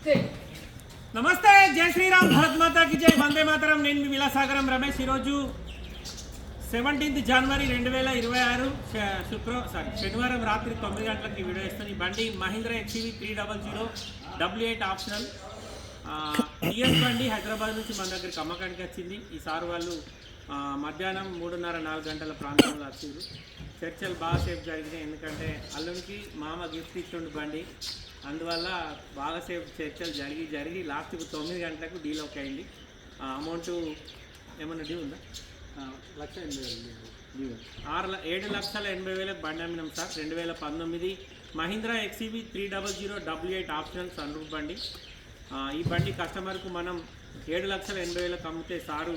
నమస్తే, జై శ్రీరామ్, భారత్ మాతాకి జై, వందే మాతరం. నేను మీ విలాసాగరం రమేష్. ఈరోజు 17 జనవరి 2026 శనివారం రాత్రి 9 గంటలకు ఈ వీడియో ఇస్తాను. ఈ బండి Mahindra XUV 300 W8 optional TS బండి. హైదరాబాద్ నుంచి మన దగ్గరికి అమ్మకానికి వచ్చింది. ఈసారి వాళ్ళు మధ్యాహ్నం 3:30-4 గంటల ప్రాంతంలో వచ్చారు. చర్చలు బాగా సేపు జరిగినాయి, ఎందుకంటే అల్లునికి మామ గిఫ్ట్ ఇస్తుండు బండి. అందువల్ల బాగా సేపు చర్చలు జరిగి లాస్ట్కి 9 గంటలకు డీల్ ఓకే అయింది. అమౌంట్ ఏమన్నా డ్యూ ఉందా? 7,80,000 బండి అమ్మినాం sir. 2019 Mahindra XUV 300 W8 optional sunroof బండి. ఈ బండి కస్టమర్కు మనం 7,80,000 అమ్మితే సారు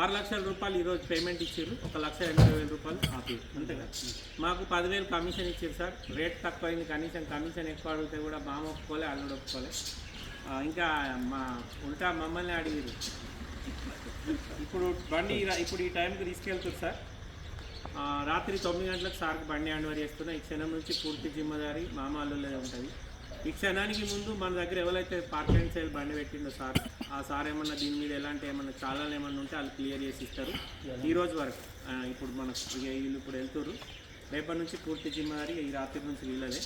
6 లక్షల రూపాయలు ఈరోజు పేమెంట్ ఇచ్చారు. 1,80,000 రూపాయలు ఆపి అంతేగా. మాకు 10,000 కమిషన్ ఇచ్చారు సార్. రేట్ తక్కువైంది, కమిషన్ ఎక్కువ అడిగితే కూడా మామ ఒప్పుకోలే, అల్లుడు ఒప్పుకోలే. ఇంకా ఉల్టా మమ్మల్ని అడిగారు. ఇప్పుడు బండి ఈ టైంకి తీసుకెళ్తారు సార్. రాత్రి 9 గంటలకు సార్కి బండి హ్యాండ్ ఓవర్ చేస్తున్నా. ఈ క్షణం నుంచి పూర్తి జిమ్మదారి మామ అల్లుళ్ళే ఉంటుంది. ఈ క్షణానికి ముందు మన దగ్గర ఎవరైతే పార్క్ అండ్ సేల్ బండి పెట్టిండో సార్, ఆ సార్ ఏమన్నా దీని మీద ఎలాంటి ఏమన్నా చాలా ఏమన్నా ఉంటే వాళ్ళు క్లియర్ చేసి ఇస్తారు. ఈరోజు వరకు ఇప్పుడు మనకు వీళ్ళు ఇప్పుడు వెళ్తారు. రేపటి నుంచి పూర్తి జిమ్మదారి ఈ రాత్రి నుంచి వీళ్ళదే.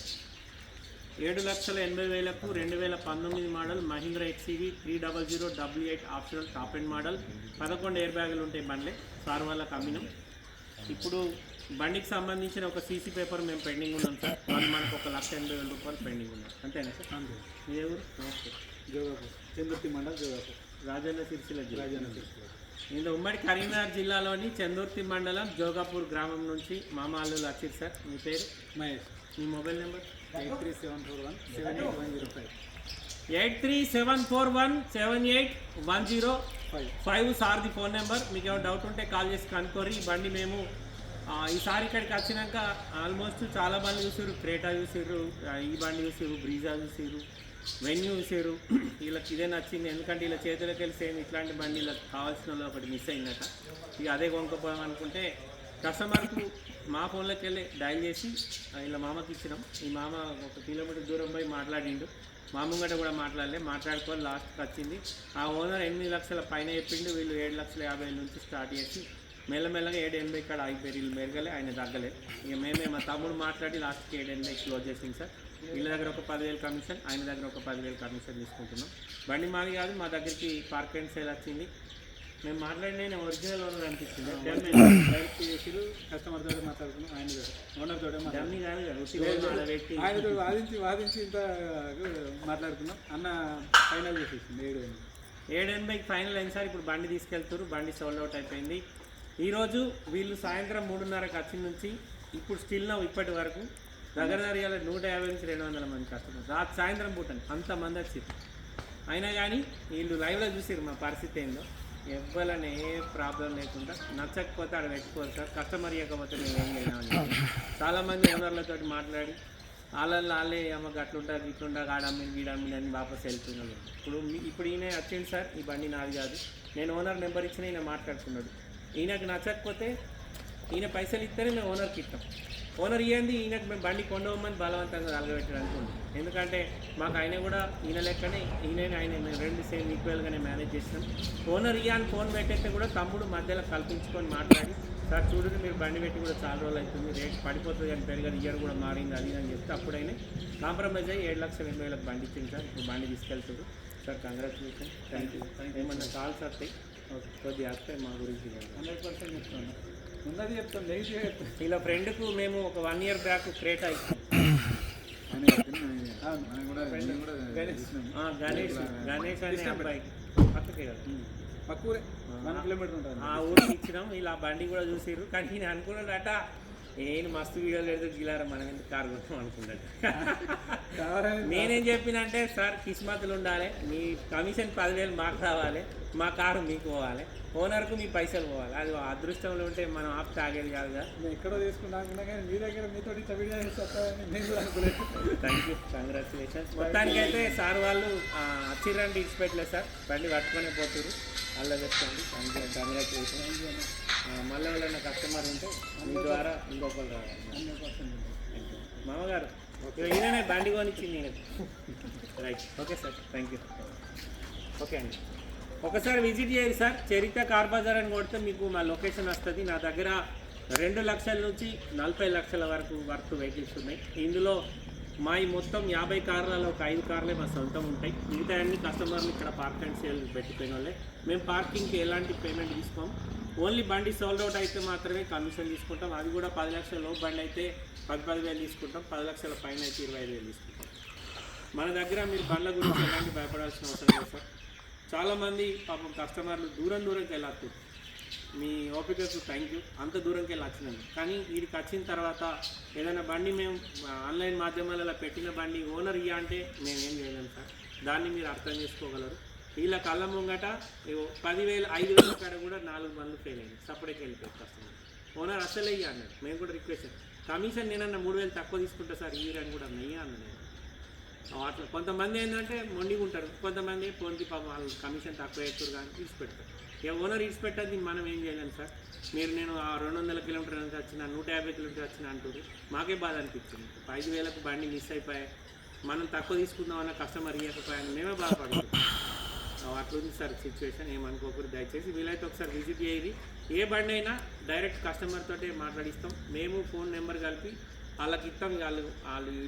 7,80,000కు 2019 model Mahindra XUV 300 W8 optional top and model. 11 air బ్యాగులు ఉంటాయి బండ్లే. సార్ వాళ్ళకి అమ్మినాం. ఇప్పుడు బండికి సంబంధించిన ఒక సీసీ పేపర్ మేము పెండింగ్ ఉన్నాం సార్. వాళ్ళు మనకు 1,80,000 రూపాయలు పెండింగ్ ఉన్నాం. అంతేనా సార్? ఏ ఊరు? ఓకే, జోగాపూర్, చందుర్తి మండల్, జోగాపూర్, రాజన్న సిరిసిల్ల జిల్లా. ఇందులో ఉమ్మడి కరీంనగర్ జిల్లాలోని చందుర్తి మండలం జోగాపూర్ గ్రామం నుంచి మామ అల్లులు వచ్చారు సార్. మీ పేరు? మహేష్. మీ మొబైల్ నెంబర్? 8374178105. 8374178105 సార్ది ఫోన్ నెంబర్. మీకు ఏమైనా డౌట్ ఉంటే కాల్ చేసి కనుక్కోరి. ఈ బండి మేము ఈసారి ఇక్కడికి వచ్చినాక ఆల్మోస్ట్ చాలా బండ్లు చూసారు. క్రేటా చూసారు, ఈ బండి చూసారు, బ్రీజా చూసారు, వెన్యూ చూసారు. వీళ్ళకి ఇదే నచ్చింది, ఎందుకంటే వీళ్ళ చేతులకి వెళ్ళి సేమ్ ఇట్లాంటి బండి వీళ్ళకి కావాల్సిన వాళ్ళు ఒకటి మిస్ అయిందట. ఇక అదే కొనుక్కోపోదాం అనుకుంటే కస్టమర్కు మా ఫోన్లోకి వెళ్ళి డయల్ చేసి ఇలా మామకి ఇచ్చినాం. ఈ మామ 1 కిలోమీటర్ దూరం పోయి మాట్లాడిండు. మా ముంగట కూడా మాట్లాడుకొని లాస్ట్కి వచ్చింది. ఆ ఓనర్ 8 లక్షల పైన చెప్పిండు. వీళ్ళు 7,50,000 నుంచి స్టార్ట్ చేసి మెల్లమెల్లగా 7,80 ఇక్కడ అయిపోయారు. వీళ్ళు మెరగలే, ఆయన తగ్గలేదు. ఇక మేమే మా తమ్ముడు మాట్లాడి లాస్ట్కి 7,80 క్లోజ్ చేసింది సార్. వీళ్ళ దగ్గర ఒక 10,000 కమిషన్, ఆయన దగ్గర ఒక 10,000 కమిషన్ తీసుకుంటున్నాం. బండి మాది కాదు, మా దగ్గరికి పార్క్ అండ్ సేల్ వచ్చింది. మేము మాట్లాడిన ఒరిజినల్ ఓనర్ అనిపించింది. డైరెక్ట్ చేసిరు, కస్టమర్ తోటి మాట్లాడుకున్నాం. ఆయన ఓనర్ తోటే డమ్మీ కాదు కదా, ఆయనతో వాదించి ఇంత మాట్లాడుకున్నాం. అన్న ఫైనల్ చేసేసింది 7,80కి ఫైనల్ అయింది సార్. ఇప్పుడు బండి తీసుకెళ్తారు. బండి సోల్డ్ అవుట్ అయిపోయింది. ఈరోజు వీళ్ళు సాయంత్రం 3:30కి వచ్చి నుంచి ఇప్పుడు స్టిల్ ఇప్పటి వరకు దగ్గర 150 నుంచి 200 మంది కస్టమర్స్ సాయంత్రం పూటని అంతమంది వచ్చారు. అయినా కానీ వీళ్ళు లైవ్లో చూసారు మా పరిస్థితి ఏందో. ఎవ్వరని ఏ ప్రాబ్లం లేకుండా నచ్చకపోతే అక్కడ పెట్టుకోవాలి సార్. కస్టమర్ ఇవ్వకపోతే మేము ఏం చేయలేమని చాలామంది ఓనర్లతో మాట్లాడి వాళ్ళే అమ్మకి అట్లుంటారు ఇట్లుంటారు ఆడమ్మిని వీడమ్మిని అని వాపస్ వెళ్తున్నాడు. ఇప్పుడు ఈయన వచ్చింది సార్. ఈ బండి నాది కాదు, నేను ఓనర్ నెంబర్ ఇచ్చిన ఈయన మాట్లాడుతున్నాడు. ఈయనకు నచ్చకపోతే ఈయన పైసలు ఇస్తేనే మేము ఓనర్కి ఇస్తాం. ఓనర్ ఇవ్వండి ఈయనకు మేము బండి కొండవమ్మని బలవంతంగా అలగబెట్టడానికి ఉంది. ఎందుకంటే మాకు ఆయన కూడా ఈయన లెక్కనే ఆయన మేము 2 సేమ్ ఈక్వల్గానే మేనేజ్ చేసినాం. ఓనర్ ఇవ్వని ఫోన్ పెట్టేస్తే కూడా తమ్ముడు మధ్యలో కల్పించుకొని మాట్లాడి, సార్ చూడండి మీరు బండి పెట్టి కూడా చాలా రోజులు అవుతుంది, రేట్ పడిపోతుంది అని పెరగదు, ఇయర్ కూడా మారింది అది అని చెప్తే అప్పుడైనా కాంప్రమైజ్ అయ్యి 7,80,000 బండి ఇచ్చింది సార్. ఇప్పుడు బండి తీసుకెళ్తారు సార్. Congratulation, thank you. ఏమన్నా కాల్స్ వస్తాయి కొద్దిగా వస్తాయి మా గురించి 100% చెప్తాను. ఉన్నది చెప్తాను, నెగిటివ్ చెప్తాను. ఇలా ఫ్రెండ్కు మేము ఒక 1 year బ్యాక్ క్రేటా ఇస్తాం. గణేష్ అనే అబ్బాయికి పక్కకే కదా, పక్కూరే 1 కిలోమీటర్ ఉంటుంది. ఆ ఊరికి ఇచ్చినాం. ఇలా బండి కూడా చూసారు. కానీ నేను అనుకున్నాడట నేను మస్తు వీడియోలు లేదు గిలారా మనం ఎందుకు కారు కొట్టాం అనుకున్నాడు. నేనేం చెప్పినంటే సార్ కిస్మతులు ఉండాలి, మీ కమిషన్ 10,000 మాకు రావాలి, మా కారు మీకు పోవాలి, ఓనర్కు మీ పైసలు పోవాలి. అది అదృష్టంలో ఉంటే మనం ఆప్ తాగేది కాదు కదా. నేను ఎక్కడో తీసుకున్నా కానీ మీ దగ్గర మీతో వీడియో చేస్తాను నేను కూడా అనుకోలేదు. Thank you, congratulations. మొత్తానికైతే సార్ వాళ్ళు అచ్చిరండి ఇచ్చిపెట్టలేదు సార్. బండి పట్టుకొని పోతున్నారు. అలా చెప్తాండి. Thank you, congratulations. మళ్ళీ ఎవరైనా కస్టమర్ ఉంటే మీ ద్వారా ఇంకొకరు రావాలి. మామగారు ఈయననే బండి కొనిచ్చింది ఈయనకు. Right okay sir thank you okay అండి ఒకసారి విజిట్ చేయండి సార్ చరిత్ర కార్ బజార్ అని కొడితే మీకు మా లొకేషన్ వస్తుంది నా దగ్గర 2 లక్షల నుంచి 40 లక్షల వరకు వర్త్ వెహికల్స్ ఉన్నాయి ఇందులో మా ఈ మొత్తం 50 కార్లలో ఒక 5 కార్లే మా సొంతం ఉంటాయి మిగతా అన్ని కస్టమర్లు ఇక్కడ పార్క్ అండ్ సేల్ పెట్టిపోయిన వాళ్ళే మేము పార్కింగ్కి ఎలాంటి పేమెంట్ తీసుకోం ఓన్లీ బండి సోల్డ్ అవుట్ అయితే మాత్రమే కమిషన్ తీసుకుంటాం అది కూడా 10 లక్షల లోపు బండి అయితే 10,000 తీసుకుంటాం 10 లక్షల పైన అయితే 25,000 తీసుకుంటాం మన దగ్గర మీరు బండ్ల గురించి ఎలాంటి భయపడాల్సిన అవసరం లేదు సార్ చాలామంది పాపం కస్టమర్లు దూరంకి వెళ్ళొచ్చు మీ ఓపికకు థ్యాంక్ యూ అంత దూరంకి వెళ్ళి వచ్చినాను కానీ వీడికి వచ్చిన తర్వాత ఏదైనా బండి మేము ఆన్లైన్ మాధ్యమాలలో పెట్టిన బండి ఓనర్ ఇయ్య అంటే మేమేం చేయలేము సార్ దాన్ని మీరు అర్థం చేసుకోగలరు వీళ్ళ కళ్ళ ముంగట 10,000 5,000 కాడ కూడా 4 బండ్లు ఫెయిల్ అయ్యింది సపరేట్గా వెళ్ళిపోయి కస్టమర్ ఓనర్ అసలే ఇయ్య అన్నాడు మేము కూడా రిక్వెస్ట్ కమిషన్ నేనన్నా 3,000 తక్కువ తీసుకుంటా సార్ ఈ అని కూడా నెయ్యి అన్న నేను అట్లా కొంతమంది ఏంటంటే మొండిగా ఉంటారు కొంతమంది పొంది పాపం వాళ్ళు కమిషన్ తక్కువ వేస్తారు కానీ తీసిపెడతారు ఇక ఓనర్ తీసిపెట్టేది మనం ఏం చేయలేము సార్ మీరు నేను ఆ 200 కిలోమీటర్ నుంచి వచ్చిన 150 కిలోమీటర్ వచ్చిన అంటారు మాకే బాధ అనిపించింది 5,000కు బండి మిస్ అయిపోయాయి మనం తక్కువ తీసుకుందామన్న కస్టమర్ ఇవ్వకపోయాను మేమే బాధపడుతున్నాం అట్లుంది సార్ సిచ్యువేషన్ ఏమనుకోకూడదు దయచేసి వీలైతే ఒకసారి విజిట్ చేయాలి ఏ బండి అయినా డైరెక్ట్ కస్టమర్ తోటే మాట్లాడిస్తాం మేము ఫోన్ నెంబర్ కలిపి వాళ్ళకి ఇస్తాం వాళ్ళు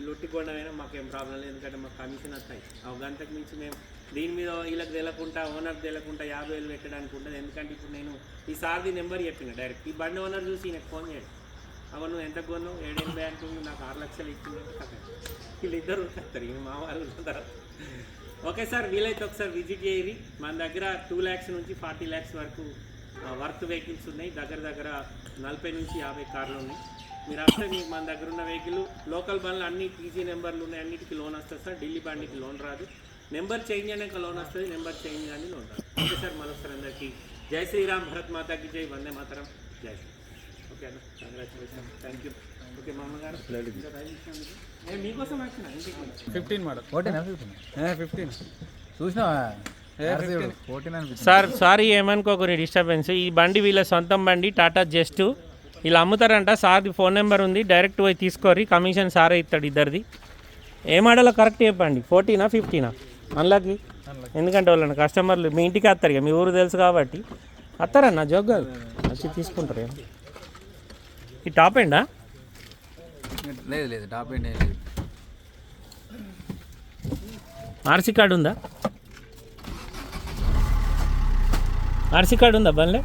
లొట్టికొండమైనా మాకేం ప్రాబ్లం లేదు ఎందుకంటే మాకు కమిషన్ వస్తాయి ఒక గంటకు మించి మేము దీని మీద వీళ్ళకి తెలియకుండా ఓనర్ తెలియకుండా 50,000 పెట్టడానికి ఉంటుంది ఎందుకంటే ఇప్పుడు నేను ఈ సార్ది నెంబర్ చెప్పిన డైరెక్ట్ ఈ బండి ఓనర్ చూసి నాకు ఫోన్ చేయండి అవును నువ్వు ఎంత కొన్నావు 7,80 అంటుంది నాకు 6 లక్షలు ఇచ్చింది వీళ్ళిద్దరు ఉంటారు ఇవి మా వాళ్ళు ఉంటారు ఓకే సార్ వీలైతే ఒకసారి విజిట్ చేయరి మన దగ్గర 2 lakhs నుంచి 40 lakhs వరకు వర్త్ వెహికల్స్ ఉన్నాయి దగ్గర 40 నుంచి 50 కార్లు ఉన్నాయి మీరు వస్తే మీకు మన దగ్గర ఉన్న వెహికల్ లోకల్ బండ్లు అన్ని టీసీ నెంబర్లు ఉన్నాయి అన్నిటికీ లోన్ వస్తుంది సార్ ఢిల్లీ బండికి లోన్ రాదు నెంబర్ చేంజ్ అయినాక లోన్ వస్తుంది నెంబర్ చేంజ్ కానీ లోన్ రాదు ఓకే సార్ మరొకసారి అందరికీ జై శ్రీరామ్ భరత్ మాతాకి జై వందే మాతరం జై ఓకే అన్న కంగ్రాచులేషన్ థ్యాంక్ యూ ఓకే మా అమ్మగారు నేను మీకోసం వచ్చిన ఇంటికి 15 మోడల్ 15 చూసినావా సార్ సారీ ఏమనుకోకూరి డిస్టర్బెన్స్ ఈ బండి వీళ్ళ సొంతం బండి టాటా జస్ట్ ఇలా అమ్ముతారంట సార్ది ఫోన్ నెంబర్ ఉంది డైరెక్ట్ పోయి తీసుకోరి కమిషన్ సారే ఇస్తాడు ఇద్దరిది ఏ మోడల్లో కరెక్ట్ చెప్పండి 14 15 అందులోకి ఎందుకంటే వాళ్ళని కస్టమర్లు మీ ఇంటికి వస్తారు ఇక మీ ఊరు తెలుసు కాబట్టి వస్తారన్న జోగ్ వచ్చి తీసుకుంటారు ఈ టాప్ ఎండా లేదు టాప్ ఎండ్ లేదు ఆర్సీ కార్డు ఉందా ఆర్సీ కార్డు ఉందా బండ్లే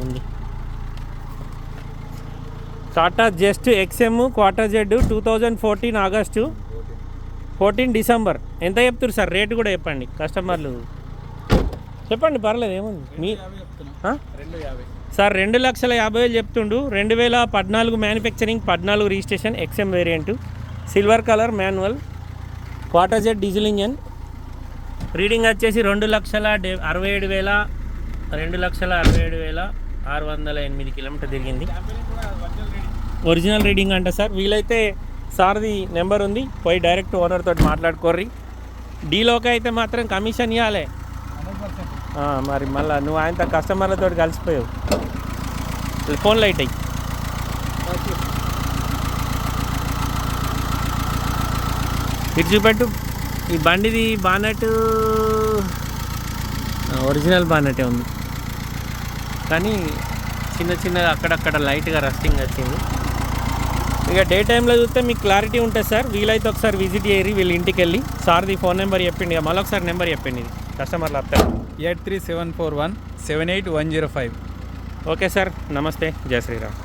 ఉంది Tata just XM quarter Z 2014 August 14 December ఎంత చెప్తారు సార్ రేటు కూడా చెప్పండి కస్టమర్లు చెప్పండి పర్లేదు ఏముంది మీ సార్ 2,50,000 చెప్తుండు 2014 manufacturing 14 registration XM variant silver colour manual quarter Z diesel engine reading వచ్చేసి 2,67,608 కిలోమీటర్ తిరిగింది ఒరిజినల్ రీడింగ్ అంట సార్ వీలైతే సార్ది నెంబర్ ఉంది పోయి డైరెక్ట్ ఓనర్ తోటి మాట్లాడుకోర్రి డీలోకి అయితే మాత్రం కమిషన్ ఇవ్వాలి మరి మళ్ళీ నువ్వు ఆయనతో కస్టమర్లతో కలిసిపోయావు ఫోన్ లైట్ అయ్యి ఇటు చూపెట్టు ఈ బండిది బానెట్ ఒరిజినల్ బానెటే ఉంది కానీ చిన్న అక్కడక్కడ లైట్గా రస్టింగ్ వచ్చింది ఇక డే టైంలో చూస్తే మీకు క్లారిటీ ఉంటుంది సార్ వీలైతే ఒకసారి విజిట్ చేయరి వీళ్ళ ఇంటికి వెళ్ళి సార్ది ఫోన్ నెంబర్ చెప్పిండి ఇక మళ్ళీ ఒకసారి నెంబర్ చెప్పండి ఇది కస్టమర్లు వస్తారు 83741 78105 ఓకే సార్ నమస్తే జై శ్రీరామ్